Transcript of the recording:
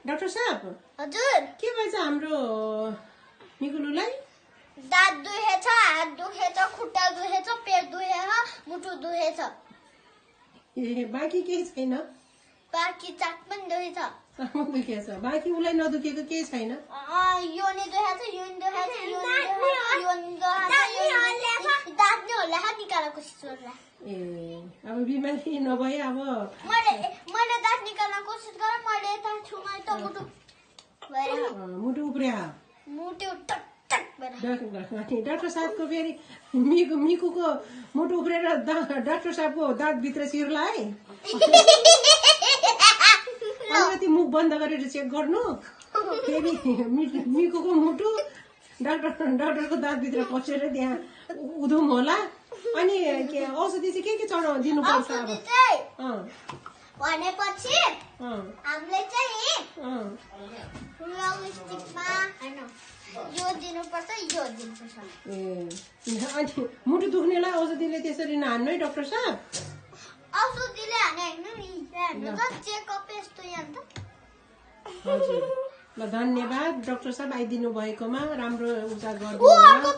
Doctor साहब हजुर के भएछ हाम्रो मिकुलुलाई? दाँत दुखेछ, हात दुखेछ, खुट्टा दुखेछ, पेट दुखेछ, मुटु दुखेछ। ए बाँकी केही छैन? बाँकी चाक पनि दुखेछ। दुखेछ बाँकी उसलाई नदुखेको केही छैन? योनी दुखेछ, योनी दुखेछ, योनी दुखेछ, योनी दुखेछ, दाँत नै होला निकाल्न कोसिस गर्ला। ए अब बिमारी नभए अब मैले दाँत निकाल्न कोसिस गरेँ, मैले यता छुमा त मुटु उब्रिया मुटु टक टक भएर। डाक्टर साहबको फेरि मिकुको मुटु उब्रेर डाक्टर साहबको दाँतभित्र चिर्ला है। अलिकति मुख बन्द गरेर चेक गर्नु, फेरि मिकुको मुटु डाक्टरको दाँतभित्र पसेर त्यहाँ उधुम होला। अनि औषधि चाहिँ के चढाउ दिनुपर्छ अब? भनेपछि हामीले चाहिँ स्टिकमा हैन यो दिनुपर्छ, यो दिनुपर्छ। ए अनि मुटु दुख्नेलाई औषधिले त्यसरी नहान्नु है डाक्टर साहब। औषधिले हाने हैन नि, चेकअप यस्तो यहाँ त। हजुर ल धन्यवाद डाक्टर साहब आइदिनु भएकोमा। राम्रो उपचार गरिदिनु।